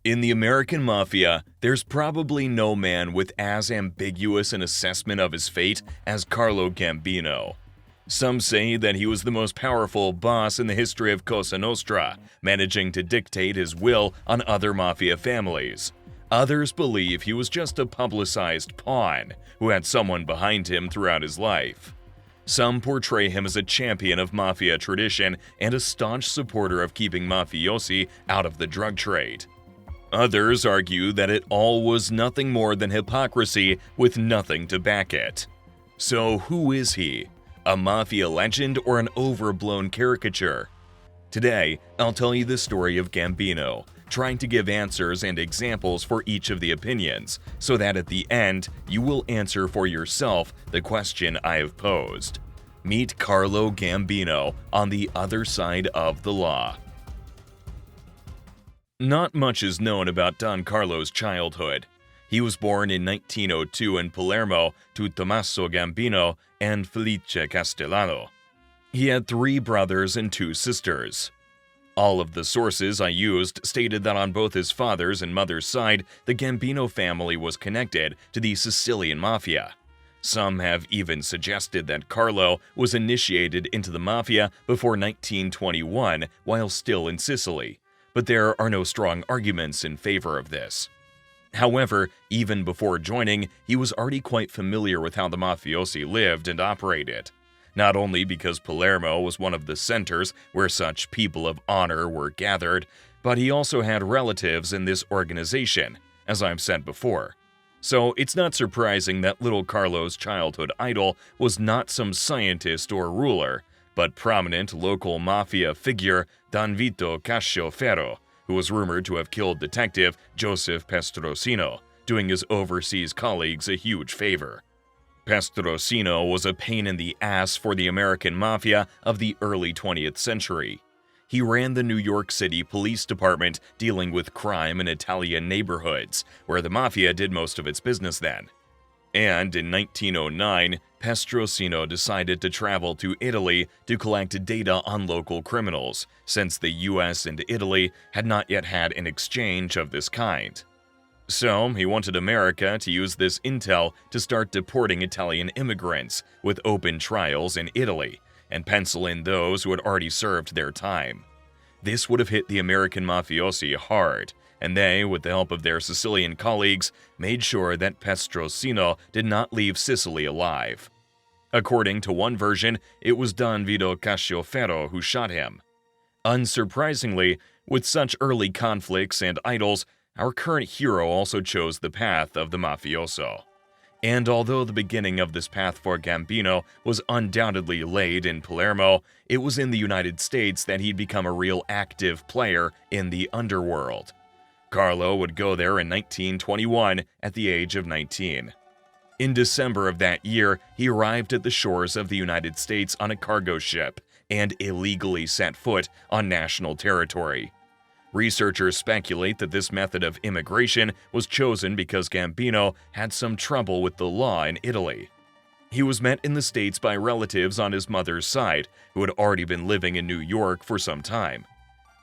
In the American Mafia, there's probably no man with as ambiguous an assessment of his fate as Carlo Gambino. Some say that he was the most powerful boss in the history of Cosa Nostra, managing to dictate his will on other mafia families. Others believe he was just a publicized pawn who had someone behind him throughout his life. Some portray him as a champion of mafia tradition and a staunch supporter of keeping mafiosi out of the drug trade. Others argue that it all was nothing more than hypocrisy with nothing to back it. So who is he? A mafia legend or an overblown caricature? Today, I'll tell you the story of Gambino, trying to give answers and examples for each of the opinions, so that at the end, you will answer for yourself the question I have posed. Meet Carlo Gambino on the other side of the law. Not much is known about Don Carlo's childhood. He was born in 1902 in Palermo to Tommaso Gambino and Felice Castellano. He had 3 brothers and 2 sisters. All of the sources I used stated that on both his father's and mother's side, the Gambino family was connected to the Sicilian Mafia. Some have even suggested that Carlo was initiated into the Mafia before 1921 while still in Sicily, but there are no strong arguments in favor of this. However, even before joining, he was already quite familiar with how the mafiosi lived and operated. Not only because Palermo was one of the centers where such people of honor were gathered, but he also had relatives in this organization, as I've said before. So it's not surprising that little Carlo's childhood idol was not some scientist or ruler, but prominent local mafia figure Don Vito Cascioferro, who was rumored to have killed detective Joseph Pestrosino, doing his overseas colleagues a huge favor. Pestrosino was a pain in the ass for the American Mafia of the early 20th century. He ran the New York City Police Department, dealing with crime in Italian neighborhoods, where the Mafia did most of its business then. And in 1909, Pestrosino decided to travel to Italy to collect data on local criminals, since the US and Italy had not yet had an exchange of this kind. So, he wanted America to use this intel to start deporting Italian immigrants with open trials in Italy, and pencil in those who had already served their time. This would have hit the American mafiosi hard, and they, with the help of their Sicilian colleagues, made sure that Pestrosino did not leave Sicily alive. According to one version, it was Don Vito Cascioferro who shot him. Unsurprisingly, with such early conflicts and idols, our current hero also chose the path of the mafioso. And although the beginning of this path for Gambino was undoubtedly laid in Palermo, it was in the United States that he'd become a real active player in the underworld. Carlo would go there in 1921 at the age of 19. In December of that year, he arrived at the shores of the United States on a cargo ship and illegally set foot on national territory. Researchers speculate that this method of immigration was chosen because Gambino had some trouble with the law in Italy. He was met in the States by relatives on his mother's side, who had already been living in New York for some time.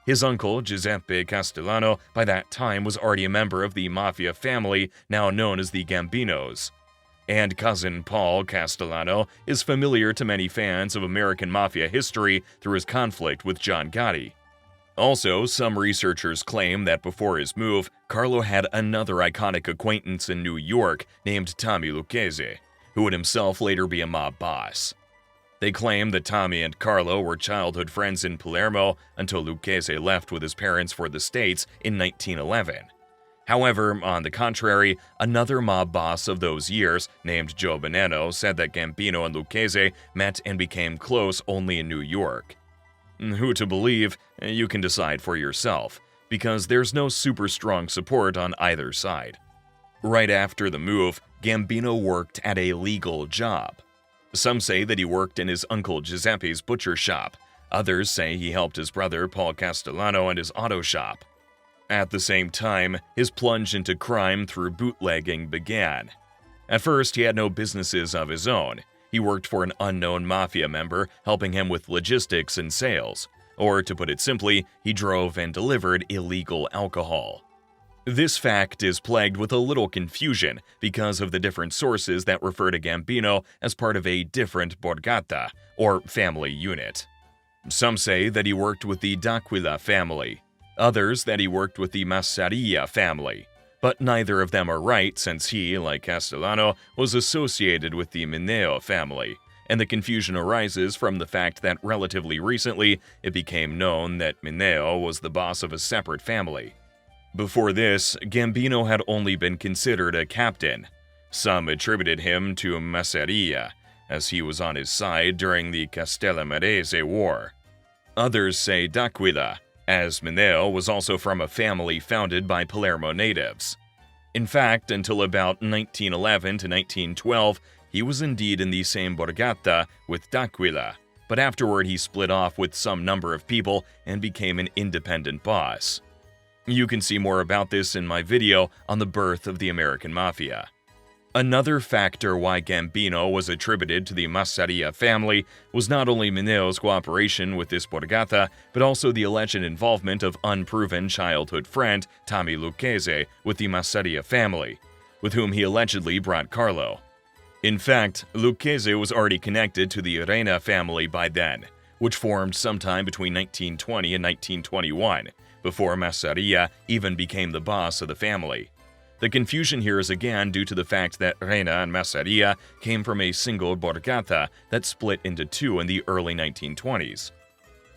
His uncle, Giuseppe Castellano, by that time was already a member of the Mafia family now known as the Gambinos. And cousin Paul Castellano is familiar to many fans of American Mafia history through his conflict with John Gotti. Also, some researchers claim that before his move, Carlo had another iconic acquaintance in New York named Tommy Lucchese, who would himself later be a mob boss. They claim that Tommy and Carlo were childhood friends in Palermo until Lucchese left with his parents for the States in 1911. However, on the contrary, another mob boss of those years, named Joe Bonanno, said that Gambino and Lucchese met and became close only in New York. Who to believe, you can decide for yourself, because there's no super strong support on either side. Right after the move, Gambino worked at a legal job. Some say that he worked in his uncle Giuseppe's butcher shop. Others say he helped his brother Paul Castellano in his auto shop. At the same time, his plunge into crime through bootlegging began. At first, he had no businesses of his own. He worked for an unknown mafia member, helping him with logistics and sales. Or, to put it simply, he drove and delivered illegal alcohol. This fact is plagued with a little confusion because of the different sources that refer to Gambino as part of a different borgata, or family unit. Some say that he worked with the D'Aquila family, others that he worked with the Massaria family, but neither of them are right since he, like Castellano, was associated with the Mineo family, and the confusion arises from the fact that relatively recently it became known that Mineo was the boss of a separate family. Before this, Gambino had only been considered a captain. Some attributed him to Massaria, as he was on his side during the Castellamarese War. Others say D'Aquila, as Mineo was also from a family founded by Palermo natives. In fact, until about 1911 to 1912, he was indeed in the same borgata with D'Aquila, but afterward he split off with some number of people and became an independent boss. You can see more about this in my video on the birth of the American Mafia. Another factor why Gambino was attributed to the Massaria family was not only Mineo's cooperation with this borgata, but also the alleged involvement of unproven childhood friend Tommy Lucchese with the Massaria family, with whom he allegedly brought Carlo. In fact, Lucchese was already connected to the Reina family by then, which formed sometime between 1920 and 1921, before Massaria even became the boss of the family. The confusion here is again due to the fact that Reina and Massaria came from a single borgata that split into two in the early 1920s.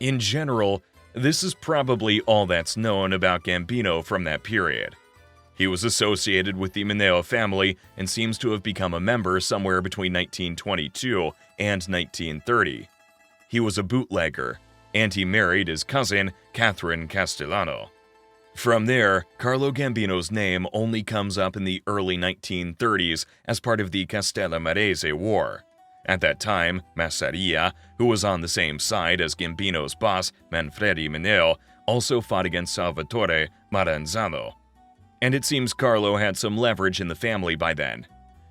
In general, this is probably all that's known about Gambino from that period. He was associated with the Mineo family and seems to have become a member somewhere between 1922 and 1930. He was a bootlegger, and he married his cousin, Catherine Castellano. From there, Carlo Gambino's name only comes up in the early 1930s as part of the Castellamarese War. At that time, Massaria, who was on the same side as Gambino's boss, Manfredi Mineo, also fought against Salvatore Maranzano. And it seems Carlo had some leverage in the family by then.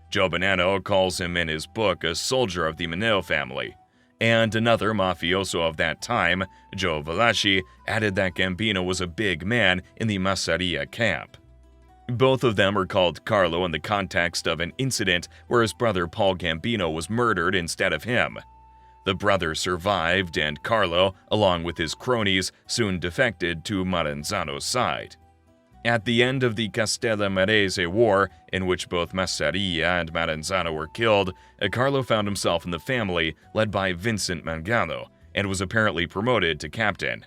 Joe Bonanno calls him in his book a soldier of the Mineo family. And another mafioso of that time, Joe Velasci, added that Gambino was a big man in the Massaria camp. Both of them are called Carlo in the context of an incident where his brother Paul Gambino was murdered instead of him. The brother survived, and Carlo, along with his cronies, soon defected to Maranzano's side. At the end of the Castellamarese War, in which both Massaria and Maranzano were killed, Carlo found himself in the family led by Vincent Mangano and was apparently promoted to captain.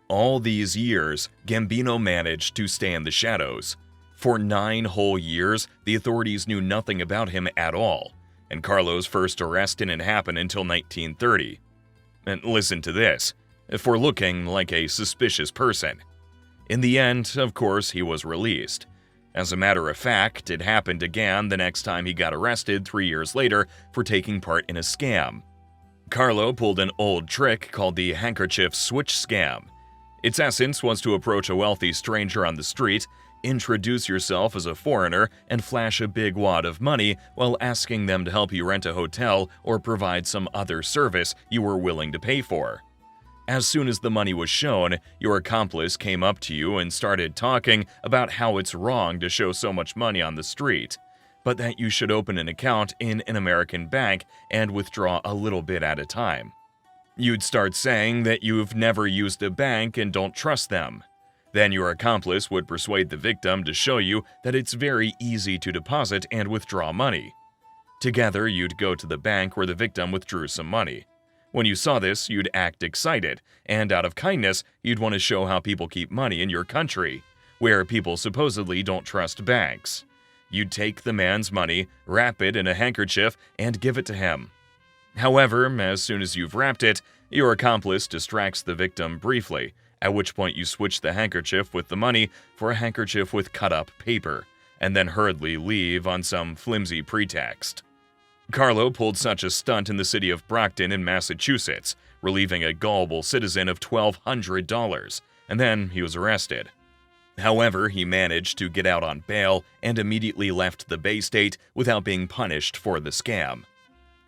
All these years, Gambino managed to stay in the shadows. For 9 whole years, the authorities knew nothing about him at all, and Carlo's first arrest didn't happen until 1930. And listen to this, for looking like a suspicious person. In the end, of course, he was released. As a matter of fact, it happened again the next time he got arrested 3 years later for taking part in a scam. Carlo pulled an old trick called the handkerchief switch scam. Its essence was to approach a wealthy stranger on the street, introduce yourself as a foreigner, and flash a big wad of money while asking them to help you rent a hotel or provide some other service you were willing to pay for. As soon as the money was shown, your accomplice came up to you and started talking about how it's wrong to show so much money on the street, but that you should open an account in an American bank and withdraw a little bit at a time. You'd start saying that you've never used a bank and don't trust them. Then your accomplice would persuade the victim to show you that it's very easy to deposit and withdraw money. Together, you'd go to the bank where the victim withdrew some money. When you saw this, you'd act excited, and out of kindness, you'd want to show how people keep money in your country, where people supposedly don't trust banks. You'd take the man's money, wrap it in a handkerchief, and give it to him. However, as soon as you've wrapped it, your accomplice distracts the victim briefly, at which point you switch the handkerchief with the money for a handkerchief with cut-up paper, and then hurriedly leave on some flimsy pretext. Carlo pulled such a stunt in the city of Brockton in Massachusetts, relieving a gullible citizen of $1,200, and then he was arrested. However, he managed to get out on bail and immediately left the Bay State without being punished for the scam.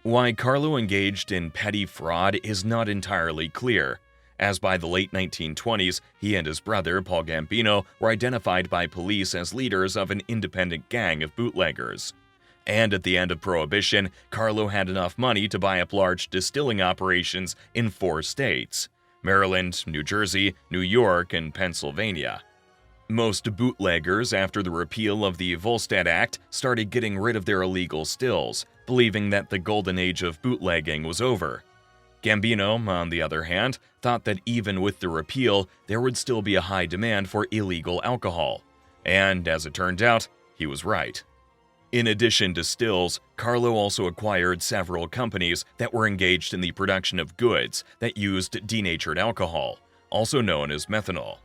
Why Carlo engaged in petty fraud is not entirely clear, as by the late 1920s, he and his brother, Paul Gambino, were identified by police as leaders of an independent gang of bootleggers. And at the end of Prohibition, Carlo had enough money to buy up large distilling operations in 4 states: Maryland, New Jersey, New York, and Pennsylvania. Most bootleggers, after the repeal of the Volstead Act, started getting rid of their illegal stills, believing that the golden age of bootlegging was over. Gambino, on the other hand, thought that even with the repeal, there would still be a high demand for illegal alcohol. And as it turned out, he was right. In addition to stills, Carlo also acquired several companies that were engaged in the production of goods that used denatured alcohol, also known as methanol.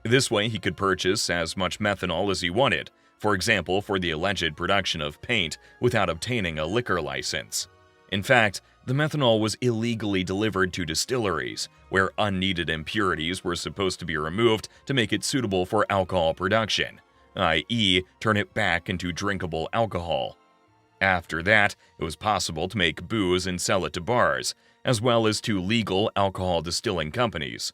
This way, he could purchase as much methanol as he wanted, for example, for the alleged production of paint, without obtaining a liquor license. In fact, the methanol was illegally delivered to distilleries, where unneeded impurities were supposed to be removed to make it suitable for alcohol production, i.e., turn it back into drinkable alcohol. After that, it was possible to make booze and sell it to bars, as well as to legal alcohol distilling companies.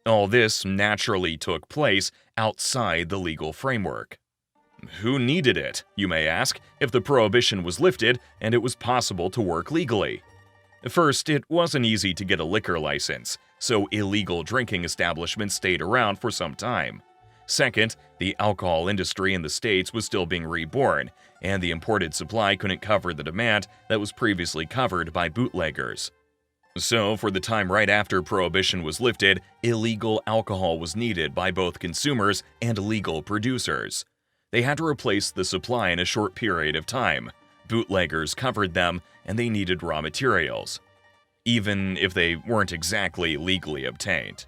All this naturally took place outside the legal framework. Who needed it, you may ask, if the prohibition was lifted and it was possible to work legally? First, it wasn't easy to get a liquor license, so illegal drinking establishments stayed around for some time. Second, the alcohol industry in the States was still being reborn, and the imported supply couldn't cover the demand that was previously covered by bootleggers. So, for the time right after Prohibition was lifted, illegal alcohol was needed by both consumers and legal producers. They had to replace the supply in a short period of time. Bootleggers covered them, and they needed raw materials, even if they weren't exactly legally obtained.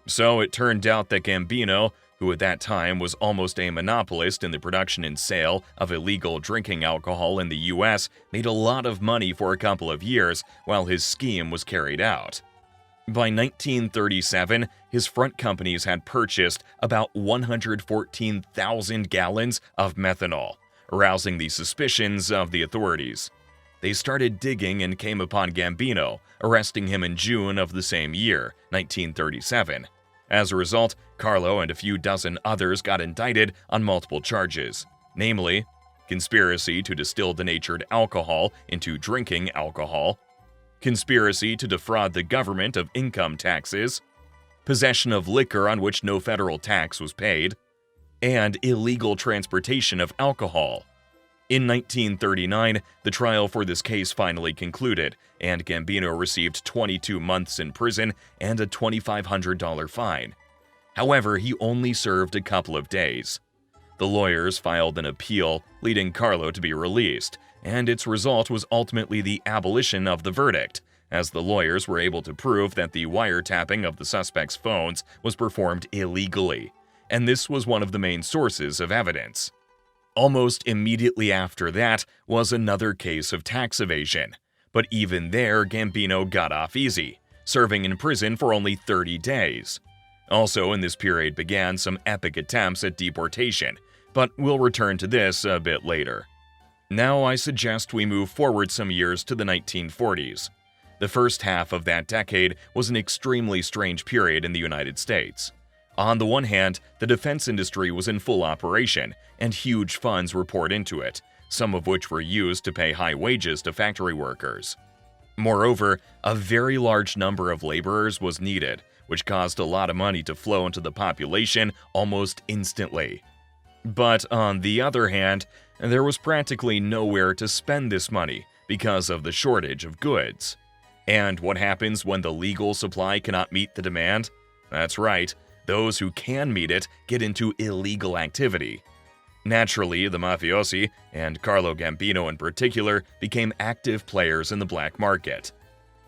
So it turned out that Gambino, who at that time was almost a monopolist in the production and sale of illegal drinking alcohol in the US, made a lot of money for a couple of years while his scheme was carried out. By 1937, his front companies had purchased about 114,000 gallons of methanol, arousing the suspicions of the authorities. They started digging and came upon Gambino, arresting him in June of the same year, 1937. As a result, Carlo and a few dozen others got indicted on multiple charges, namely, conspiracy to distill denatured alcohol into drinking alcohol, conspiracy to defraud the government of income taxes, possession of liquor on which no federal tax was paid, and illegal transportation of alcohol. In 1939, the trial for this case finally concluded, and Gambino received 22 months in prison and a $2,500 fine. However, he only served a couple of days. The lawyers filed an appeal, leading Carlo to be released, and its result was ultimately the abolition of the verdict, as the lawyers were able to prove that the wiretapping of the suspect's phones was performed illegally, and this was one of the main sources of evidence. Almost immediately after that was another case of tax evasion, but even there Gambino got off easy, serving in prison for only 30 days. Also in this period began some epic attempts at deportation, but we'll return to this a bit later. Now I suggest we move forward some years to the 1940s. The first half of that decade was an extremely strange period in the United States. On the one hand, the defense industry was in full operation, and huge funds were poured into it, some of which were used to pay high wages to factory workers. Moreover, a very large number of laborers was needed, which caused a lot of money to flow into the population almost instantly. But on the other hand, there was practically nowhere to spend this money because of the shortage of goods. And what happens when the legal supply cannot meet the demand? That's right. Those who can meet it get into illegal activity. Naturally, the Mafiosi, and Carlo Gambino in particular, became active players in the black market.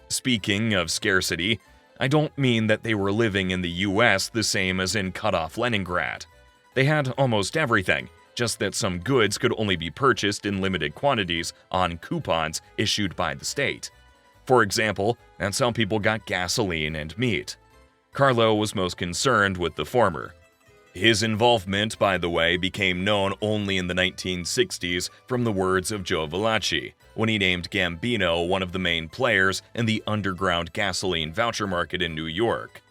Speaking of scarcity, I don't mean that they were living in the US the same as in cut-off Leningrad. They had almost everything, just that some goods could only be purchased in limited quantities on coupons issued by the state. For example, that's how people got gasoline and meat. Carlo was most concerned with the former. His involvement, by the way, became known only in the 1960s from the words of Joe Valachi, when he named Gambino one of the main players in the underground gasoline voucher market in New York.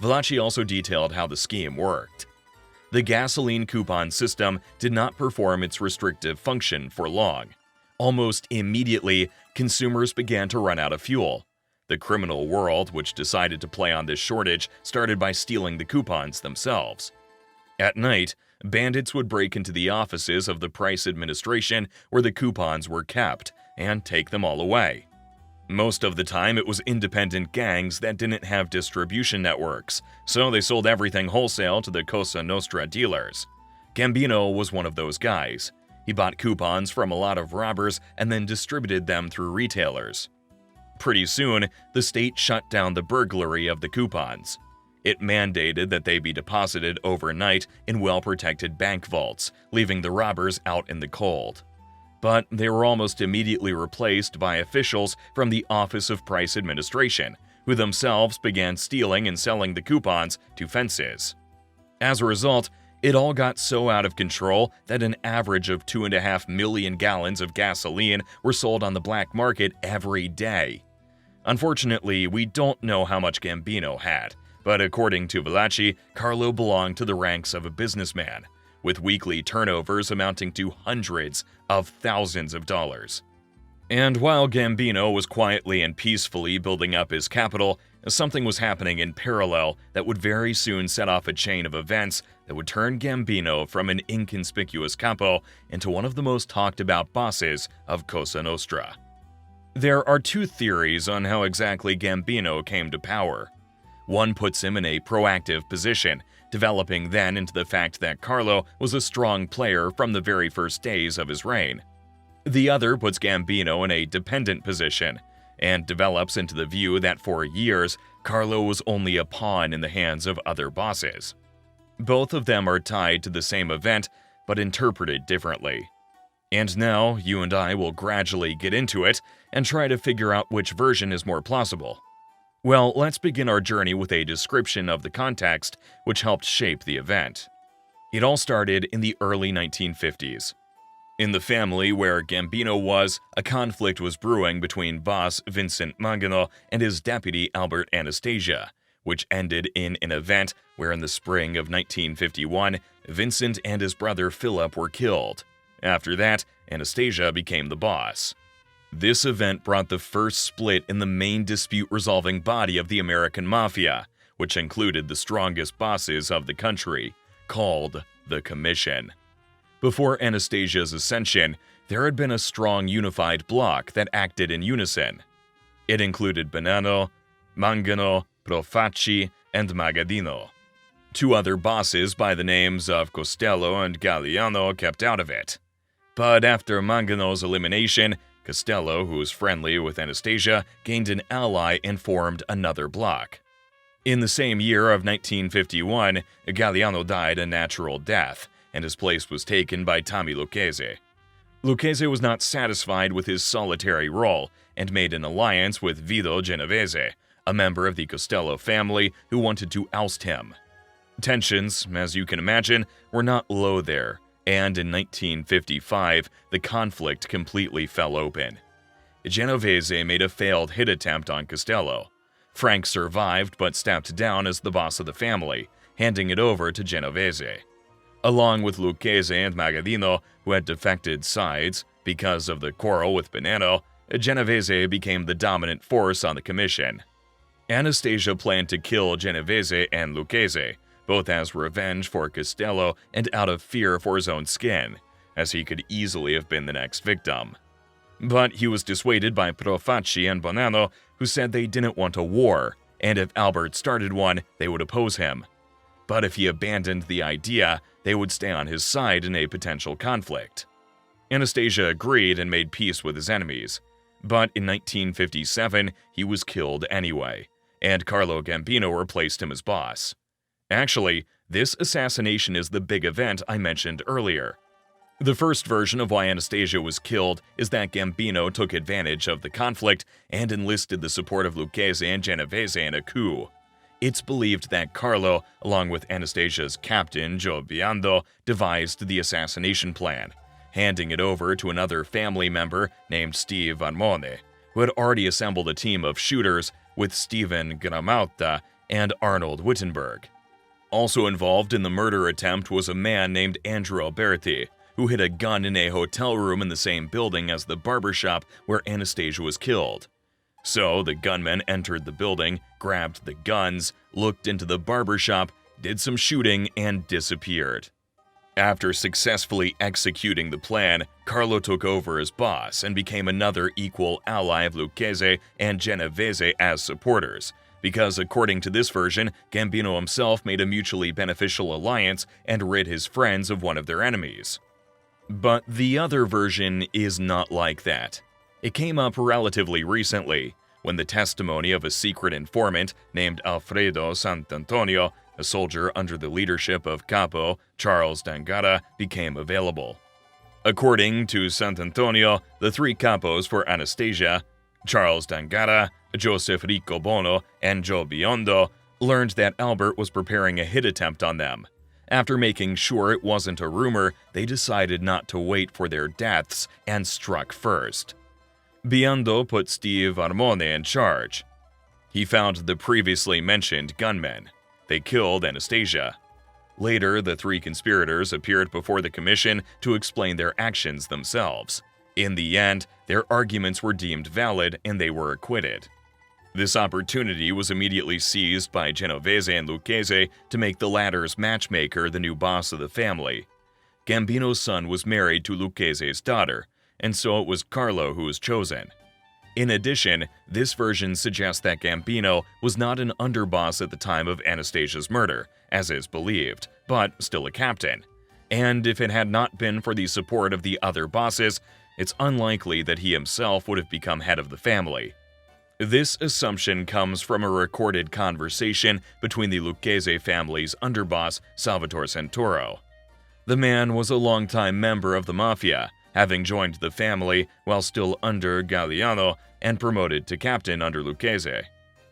Valachi also detailed how the scheme worked. The gasoline coupon system did not perform its restrictive function for long. Almost immediately, consumers began to run out of fuel. The criminal world, which decided to play on this shortage, started by stealing the coupons themselves. At night, bandits would break into the offices of the Price Administration where the coupons were kept and take them all away. Most of the time, it was independent gangs that didn't have distribution networks, so they sold everything wholesale to the Cosa Nostra dealers. Gambino was one of those guys. He bought coupons from a lot of robbers and then distributed them through retailers. Pretty soon, the state shut down the burglary of the coupons. It mandated that they be deposited overnight in well-protected bank vaults, leaving the robbers out in the cold. But they were almost immediately replaced by officials from the Office of Price Administration, who themselves began stealing and selling the coupons to fences. As a result, it all got so out of control that an average of 2.5 million gallons of gasoline were sold on the black market every day. Unfortunately, we don't know how much Gambino had, but according to Valachi, Carlo belonged to the ranks of a businessman, with weekly turnovers amounting to hundreds of thousands of dollars. And while Gambino was quietly and peacefully building up his capital, something was happening in parallel that would very soon set off a chain of events that would turn Gambino from an inconspicuous capo into one of the most talked about bosses of Cosa Nostra. There are two theories on how exactly Gambino came to power. One puts him in a proactive position, developing then into the fact that Carlo was a strong player from the very first days of his reign. The other puts Gambino in a dependent position, and develops into the view that for years, Carlo was only a pawn in the hands of other bosses. Both of them are tied to the same event, but interpreted differently. And now, you and I will gradually get into it and try to figure out which version is more plausible. Well, let's begin our journey with a description of the context which helped shape the event. It all started in the early 1950s. In the family where Gambino was, a conflict was brewing between boss Vincent Mangano and his deputy Albert Anastasia, which ended in an event where in the spring of 1951, Vincent and his brother Philip were killed. After that, Anastasia became the boss. This event brought the first split in the main dispute-resolving body of the American Mafia, which included the strongest bosses of the country, called the Commission. Before Anastasia's ascension, there had been a strong unified bloc that acted in unison. It included Bonanno, Mangano, Profaci, and Magaddino. Two other bosses by the names of Costello and Galliano kept out of it. But after Mangano's elimination, Costello, who was friendly with Anastasia, gained an ally and formed another bloc. In the same year of 1951, Galliano died a natural death, and his place was taken by Tommy Lucchese. Lucchese was not satisfied with his solitary role and made an alliance with Vito Genovese, a member of the Costello family who wanted to oust him. Tensions, as you can imagine, were not low there, and in 1955, the conflict completely fell open. Genovese made a failed hit attempt on Costello. Frank survived but stepped down as the boss of the family, handing it over to Genovese. Along with Lucchese and Magaddino, who had defected sides because of the quarrel with Bonanno, Genovese became the dominant force on the commission. Anastasia planned to kill Genovese and Lucchese, both as revenge for Costello and out of fear for his own skin, as he could easily have been the next victim. But he was dissuaded by Profaci and Bonanno, who said they didn't want a war, and if Albert started one, they would oppose him. But if he abandoned the idea, they would stay on his side in a potential conflict. Anastasia agreed and made peace with his enemies. But in 1957, he was killed anyway, and Carlo Gambino replaced him as boss. Actually, this assassination is the big event I mentioned earlier. The first version of why Anastasia was killed is that Gambino took advantage of the conflict and enlisted the support of Lucchese and Genovese in a coup. It's believed that Carlo, along with Anastasia's captain Joe Biondo, devised the assassination plan, handing it over to another family member named Steve Armone, who had already assembled a team of shooters with Steven Gramauta and Arnold Wittenberg. Also involved in the murder attempt was a man named Andrew Alberti, who hid a gun in a hotel room in the same building as the barbershop where Anastasia was killed. So the gunman entered the building, grabbed the guns, looked into the barbershop, did some shooting, and disappeared. After successfully executing the plan, Carlo took over as boss and became another equal ally of Lucchese and Genovese as supporters, because according to this version, Gambino himself made a mutually beneficial alliance and rid his friends of one of their enemies. But the other version is not like that. It came up relatively recently, when the testimony of a secret informant named Alfredo Sant'Antonio, a soldier under the leadership of Capo Charles D'Angara, became available. According to Sant'Antonio, the three capos for Anastasia, Charles D'Angara, Joseph Riccobono, and Joe Biondo, learned that Albert was preparing a hit attempt on them. After making sure it wasn't a rumor, they decided not to wait for their deaths and struck first. Biondo put Steve Armone in charge. He found the previously mentioned gunmen. They killed Anastasia. Later, the three conspirators appeared before the commission to explain their actions themselves. In the end, their arguments were deemed valid and they were acquitted. This opportunity was immediately seized by Genovese and Lucchese to make the latter's matchmaker the new boss of the family. Gambino's son was married to Lucchese's daughter, and so it was Carlo who was chosen. In addition, this version suggests that Gambino was not an underboss at the time of Anastasia's murder, as is believed, but still a captain. And if it had not been for the support of the other bosses, it's unlikely that he himself would have become head of the family. This assumption comes from a recorded conversation between the Lucchese family's underboss, Salvatore Santoro. The man was a longtime member of the Mafia, having joined the family while still under Galliano and promoted to captain under Lucchese.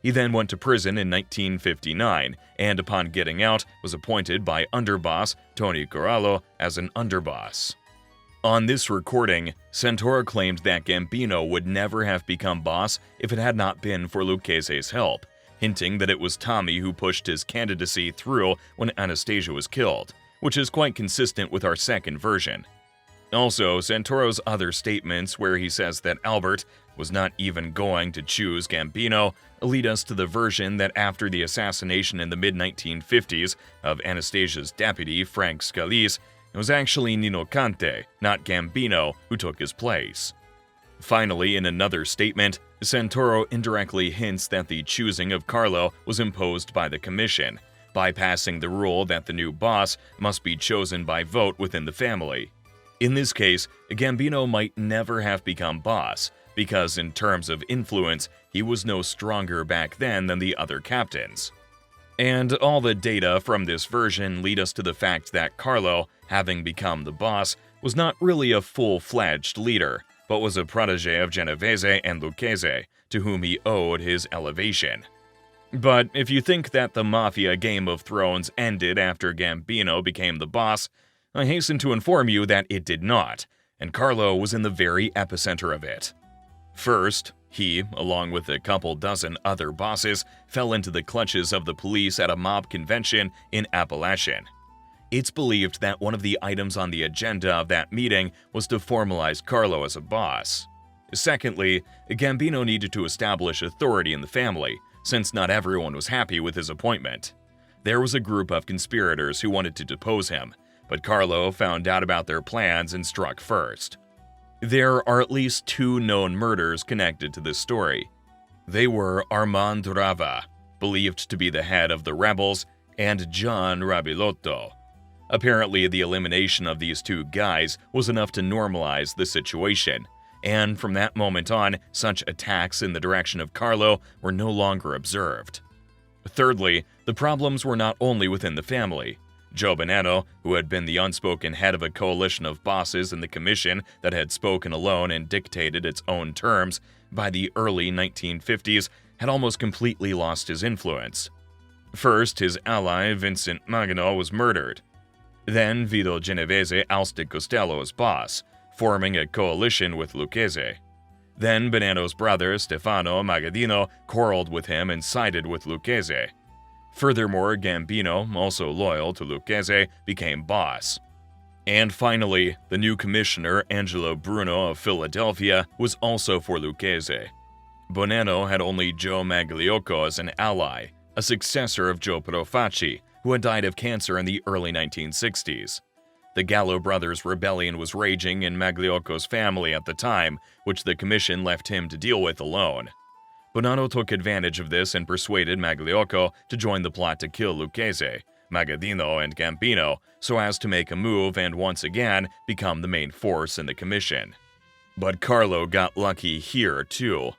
He then went to prison in 1959, and upon getting out, was appointed by underboss Tony Corallo as an underboss. On this recording, Santoro claimed that Gambino would never have become boss if it had not been for Lucchese's help, hinting that it was Tommy who pushed his candidacy through when Anastasia was killed, which is quite consistent with our second version. Also, Santoro's other statements where he says that Albert was not even going to choose Gambino lead us to the version that after the assassination in the mid-1950s of Anastasia's deputy, Frank Scalise, it was actually Nino Conte, not Gambino, who took his place. Finally, in another statement, Santoro indirectly hints that the choosing of Carlo was imposed by the commission, bypassing the rule that the new boss must be chosen by vote within the family. In this case, Gambino might never have become boss, because in terms of influence, he was no stronger back then than the other captains. And all the data from this version lead us to the fact that Carlo, having become the boss, was not really a full-fledged leader, but was a protege of Genovese and Lucchese, to whom he owed his elevation. But if you think that the Mafia Game of Thrones ended after Gambino became the boss, I hasten to inform you that it did not, and Carlo was in the very epicenter of it. First, he, along with a couple dozen other bosses, fell into the clutches of the police at a mob convention in Appalachian. It's believed that one of the items on the agenda of that meeting was to formalize Carlo as a boss. Secondly, Gambino needed to establish authority in the family, since not everyone was happy with his appointment. There was a group of conspirators who wanted to depose him, but Carlo found out about their plans and struck first. There are at least two known murders connected to this story. They were Armand Rava, believed to be the head of the rebels, and John Rabilotto. Apparently, the elimination of these two guys was enough to normalize the situation, and from that moment on, such attacks in the direction of Carlo were no longer observed. Thirdly, the problems were not only within the family. Joe Bonanno, who had been the unspoken head of a coalition of bosses in the commission that had spoken alone and dictated its own terms, by the early 1950s had almost completely lost his influence. First, his ally Vincent Magno was murdered. Then Vito Genovese ousted Costello as boss, forming a coalition with Lucchese. Then Bonanno's brother Stefano Magadino quarreled with him and sided with Lucchese. Furthermore, Gambino, also loyal to Lucchese, became boss. And finally, the new commissioner, Angelo Bruno of Philadelphia, was also for Lucchese. Bonanno had only Joe Magliocco as an ally, a successor of Joe Profaci, who had died of cancer in the early 1960s. The Gallo brothers' rebellion was raging in Magliocco's family at the time, which the commission left him to deal with alone. Bonanno took advantage of this and persuaded Magliocco to join the plot to kill Lucchese, Magaddino, and Gambino so as to make a move and once again become the main force in the commission. But Carlo got lucky here too.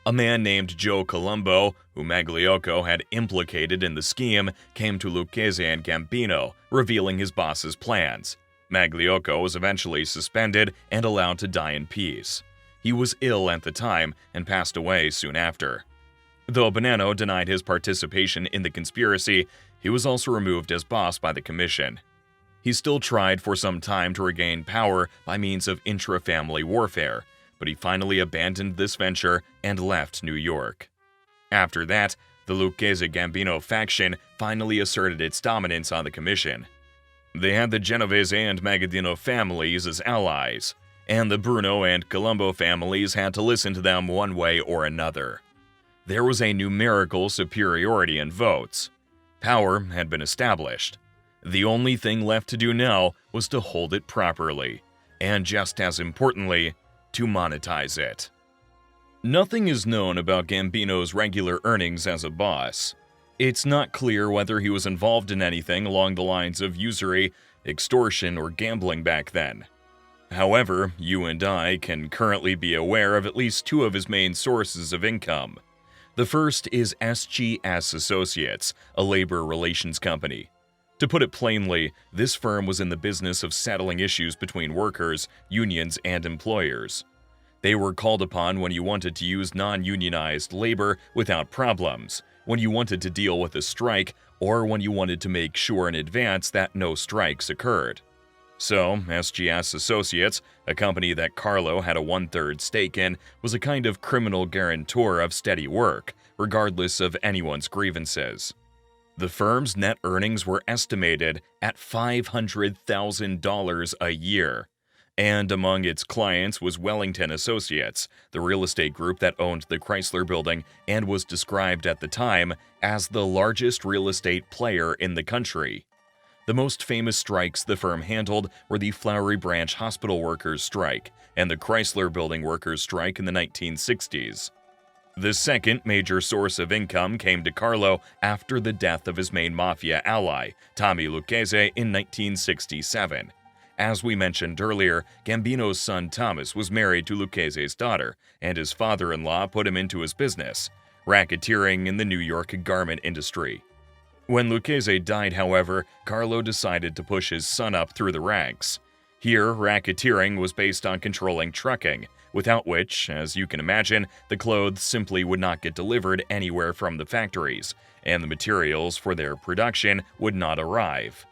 A man named Joe Colombo, who Magliocco had implicated in the scheme, came to Lucchese and Gambino, revealing his boss's plans. Magliocco was eventually suspended and allowed to die in peace. He was ill at the time and passed away soon after. Though Bonanno denied his participation in the conspiracy, he was also removed as boss by the commission. He still tried for some time to regain power by means of intra-family warfare, but he finally abandoned this venture and left New York. After that, the Lucchese-Gambino faction finally asserted its dominance on the commission. They had the Genovese and Magaddino families as allies, and the Bruno and Colombo families had to listen to them one way or another. There was a numerical superiority in votes. Power had been established. The only thing left to do now was to hold it properly, and just as importantly, to monetize it. Nothing is known about Gambino's regular earnings as a boss. It's not clear whether he was involved in anything along the lines of usury, extortion, or gambling back then. However, you and I can currently be aware of at least two of his main sources of income. The first is SGS Associates, a labor relations company. To put it plainly, this firm was in the business of settling issues between workers, unions, and employers. They were called upon when you wanted to use non-unionized labor without problems, when you wanted to deal with a strike, or when you wanted to make sure in advance that no strikes occurred. So, SGS Associates, a company that Carlo had a one-third stake in, was a kind of criminal guarantor of steady work, regardless of anyone's grievances. The firm's net earnings were estimated at $500,000 a year, and among its clients was Wellington Associates, the real estate group that owned the Chrysler Building and was described at the time as the largest real estate player in the country. The most famous strikes the firm handled were the Flowery Branch Hospital Workers Strike and the Chrysler Building Workers Strike in the 1960s. The second major source of income came to Carlo after the death of his main mafia ally, Tommy Lucchese, in 1967. As we mentioned earlier, Gambino's son Thomas was married to Lucchese's daughter, and his father-in-law put him into his business, racketeering in the New York garment industry. When Lucchese died, however, Carlo decided to push his son up through the ranks. Here, racketeering was based on controlling trucking, without which, as you can imagine, the clothes simply would not get delivered anywhere from the factories, and the materials for their production would not arrive.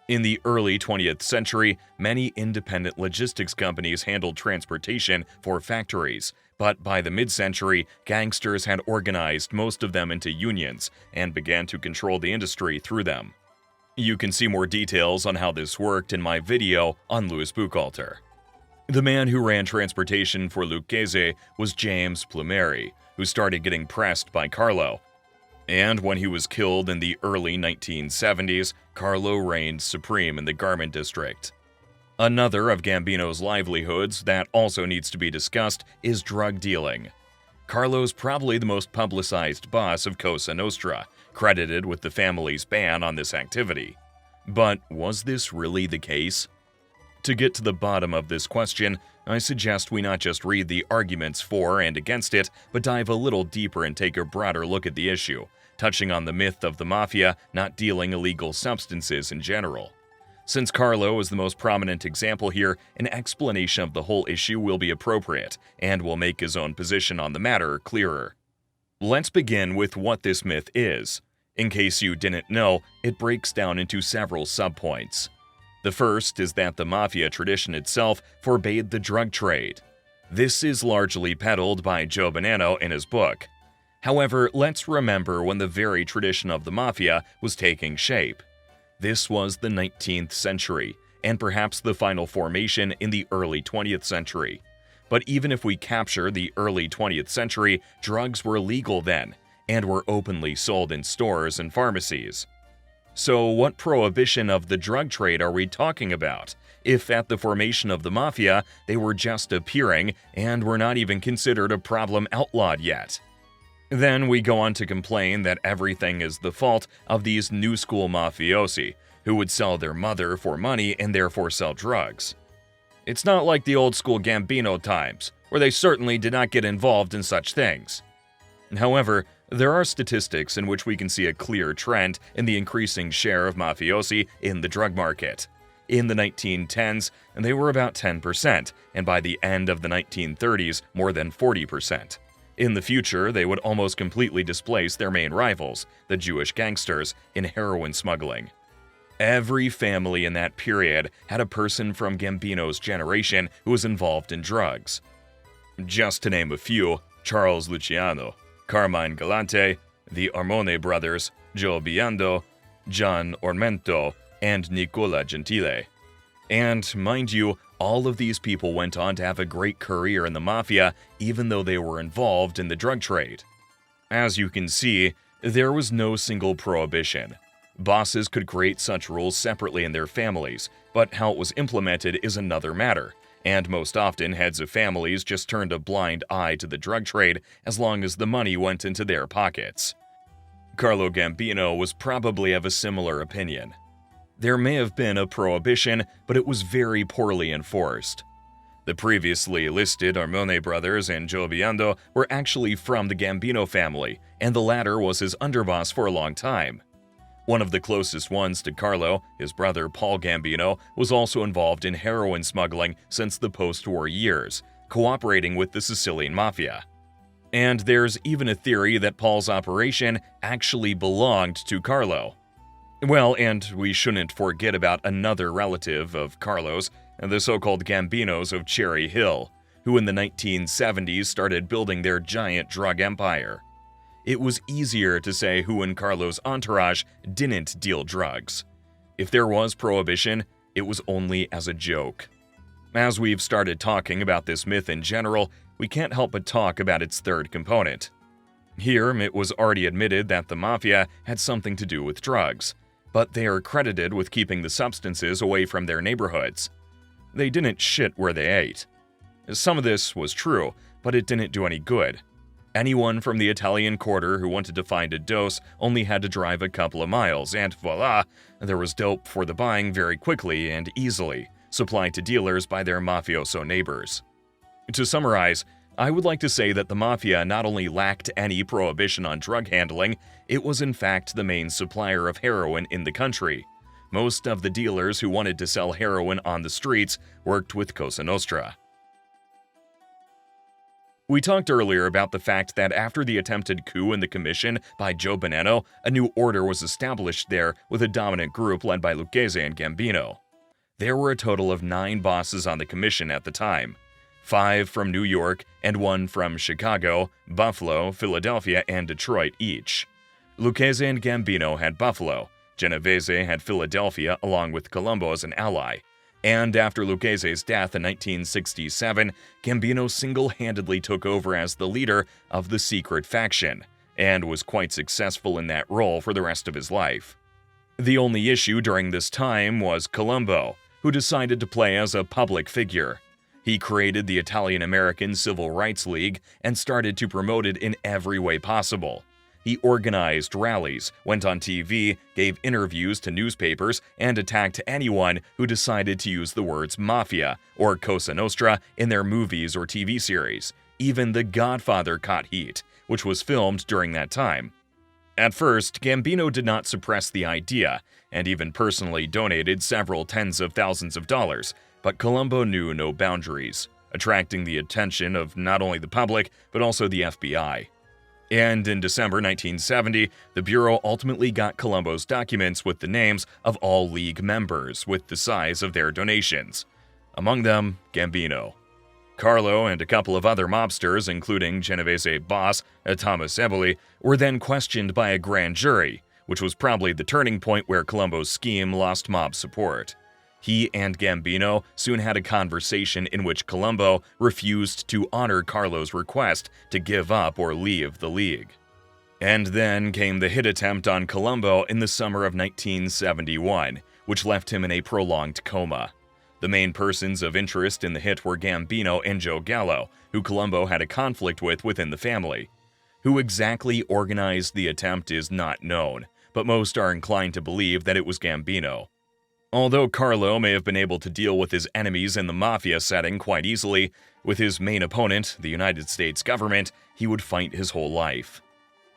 In the early 20th century, many independent logistics companies handled transportation for factories, but by the mid-century, gangsters had organized most of them into unions and began to control the industry through them. You can see more details on how this worked in my video on Louis Buchalter. The man who ran transportation for Lucchese was James Plumeri, who started getting pressed by Carlo. And when he was killed in the early 1970s, Carlo reigned supreme in the garment district. Another of Gambino's livelihoods that also needs to be discussed is drug dealing. Carlo's probably the most publicized boss of Cosa Nostra, credited with the family's ban on this activity. But was this really the case? To get to the bottom of this question, I suggest we not just read the arguments for and against it, but dive a little deeper and take a broader look at the issue, touching on the myth of the mafia not dealing illegal substances in general. Since Carlo is the most prominent example here, an explanation of the whole issue will be appropriate and will make his own position on the matter clearer. Let's begin with what this myth is. In case you didn't know, it breaks down into several subpoints. The first is that the mafia tradition itself forbade the drug trade. This is largely peddled by Joe Bonanno in his book. However, let's remember when the very tradition of the Mafia was taking shape. This was the 19th century, and perhaps the final formation in the early 20th century. But even if we capture the early 20th century, drugs were legal then, and were openly sold in stores and pharmacies. So what prohibition of the drug trade are we talking about, if at the formation of the Mafia they were just appearing and were not even considered a problem outlawed yet? Then we go on to complain that everything is the fault of these new school mafiosi, who would sell their mother for money and therefore sell drugs. It's not like the old school Gambino times, where they certainly did not get involved in such things. However, there are statistics in which we can see a clear trend in the increasing share of mafiosi in the drug market. In the 1910s, they were about 10%, and by the end of the 1930s, more than 40%. In the future, they would almost completely displace their main rivals, the Jewish gangsters, in heroin smuggling. Every family in that period had a person from Gambino's generation who was involved in drugs. Just to name a few, Charles Luciano, Carmine Galante, the Armone brothers, Joe Biondo, Gian Ormento, and Nicola Gentile. And, mind you, all of these people went on to have a great career in the Mafia, even though they were involved in the drug trade. As you can see, there was no single prohibition. Bosses could create such rules separately in their families, but how it was implemented is another matter, and most often heads of families just turned a blind eye to the drug trade as long as the money went into their pockets. Carlo Gambino was probably of a similar opinion. There may have been a prohibition, but it was very poorly enforced. The previously listed Armone brothers and Joe Biondo were actually from the Gambino family, and the latter was his underboss for a long time. One of the closest ones to Carlo, his brother Paul Gambino, was also involved in heroin smuggling since the post-war years, cooperating with the Sicilian Mafia. And there's even a theory that Paul's operation actually belonged to Carlo. Well, and we shouldn't forget about another relative of Carlo's, the so-called Gambinos of Cherry Hill, who in the 1970s started building their giant drug empire. It was easier to say who in Carlo's entourage didn't deal drugs. If there was prohibition, it was only as a joke. As we've started talking about this myth in general, we can't help but talk about its third component. Here, it was already admitted that the Mafia had something to do with drugs, but they are credited with keeping the substances away from their neighborhoods. They didn't shit where they ate. Some of this was true, but it didn't do any good. Anyone from the Italian quarter who wanted to find a dose only had to drive a couple of miles, and voila, there was dope for the buying very quickly and easily, supplied to dealers by their mafioso neighbors. To summarize, I would like to say that the Mafia not only lacked any prohibition on drug handling, it was in fact the main supplier of heroin in the country. Most of the dealers who wanted to sell heroin on the streets worked with Cosa Nostra. We talked earlier about the fact that after the attempted coup in the commission by Joe Bonanno, a new order was established there with a dominant group led by Lucchese and Gambino. There were a total of 9 bosses on the commission at the time, 5 from New York and 1 from Chicago, Buffalo, Philadelphia, and Detroit each. Lucchese and Gambino had Buffalo, Genovese had Philadelphia along with Colombo as an ally. And after Lucchese's death in 1967, Gambino single-handedly took over as the leader of the secret faction, and was quite successful in that role for the rest of his life. The only issue during this time was Colombo, who decided to play as a public figure. He created the Italian-American Civil Rights League and started to promote it in every way possible. He organized rallies, went on TV, gave interviews to newspapers, and attacked anyone who decided to use the words Mafia or Cosa Nostra in their movies or TV series. Even The Godfather caught heat, which was filmed during that time. At first, Gambino did not suppress the idea, and even personally donated several tens of thousands of dollars, but Colombo knew no boundaries, attracting the attention of not only the public, but also the FBI. And in December 1970, the Bureau ultimately got Colombo's documents with the names of all League members with the size of their donations. Among them, Gambino. Carlo and a couple of other mobsters, including Genovese boss Thomas Eboli, were then questioned by a grand jury, which was probably the turning point where Colombo's scheme lost mob support. He and Gambino soon had a conversation in which Colombo refused to honor Carlo's request to give up or leave the league. And then came the hit attempt on Colombo in the summer of 1971, which left him in a prolonged coma. The main persons of interest in the hit were Gambino and Joe Gallo, who Colombo had a conflict with within the family. Who exactly organized the attempt is not known, but most are inclined to believe that it was Gambino. Although Carlo may have been able to deal with his enemies in the Mafia setting quite easily, with his main opponent, the United States government, he would fight his whole life.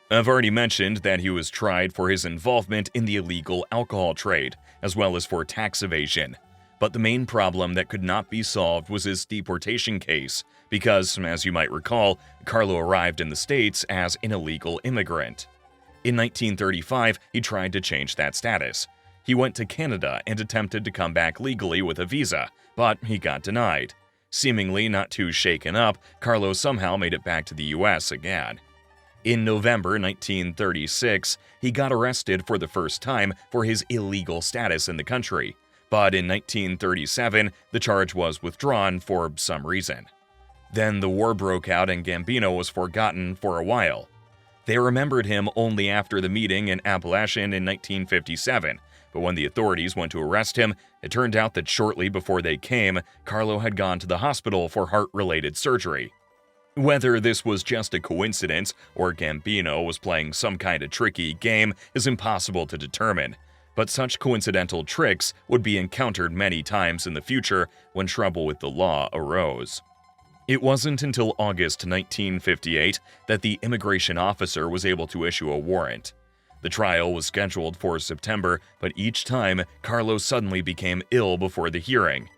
I've already mentioned that he was tried for his involvement in the illegal alcohol trade, as well as for tax evasion. But the main problem that could not be solved was his deportation case, because, as you might recall, Carlo arrived in the States as an illegal immigrant. In 1935, he tried to change that status. He went to Canada and attempted to come back legally with a visa, but he got denied. Seemingly not too shaken up, Carlo somehow made it back to the US again. In November 1936, he got arrested for the first time for his illegal status in the country, but in 1937, the charge was withdrawn for some reason. Then the war broke out and Gambino was forgotten for a while. They remembered him only after the meeting in Appalachian in 1957, but when the authorities went to arrest him, it turned out that shortly before they came, Carlo had gone to the hospital for heart-related surgery. Whether this was just a coincidence or Gambino was playing some kind of tricky game is impossible to determine, but such coincidental tricks would be encountered many times in the future when trouble with the law arose. It wasn't until August 1958 that the immigration officer was able to issue a warrant. The trial was scheduled for September, but each time, Carlo suddenly became ill before the hearing.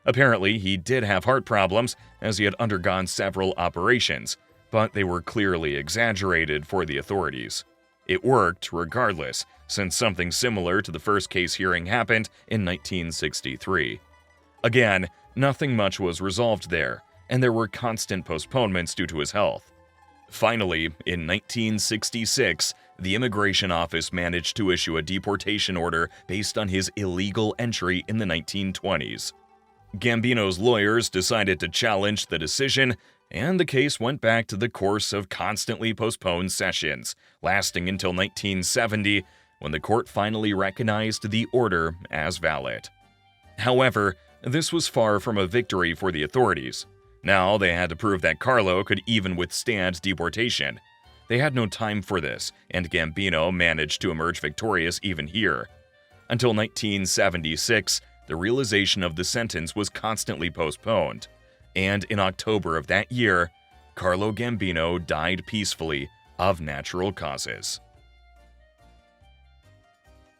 Apparently, he did have heart problems, as he had undergone several operations, but they were clearly exaggerated for the authorities. It worked regardless, since something similar to the first case hearing happened in 1963. Again, nothing much was resolved there, and there were constant postponements due to his health. Finally, in 1966, the Immigration Office managed to issue a deportation order based on his illegal entry in the 1920s. Gambino's lawyers decided to challenge the decision, and the case went back to the course of constantly postponed sessions, lasting until 1970, when the court finally recognized the order as valid. However, this was far from a victory for the authorities. Now they had to prove that Carlo could even withstand deportation. They had no time for this, and Gambino managed to emerge victorious even here. Until 1976, the realization of the sentence was constantly postponed, and in October of that year, Carlo Gambino died peacefully of natural causes.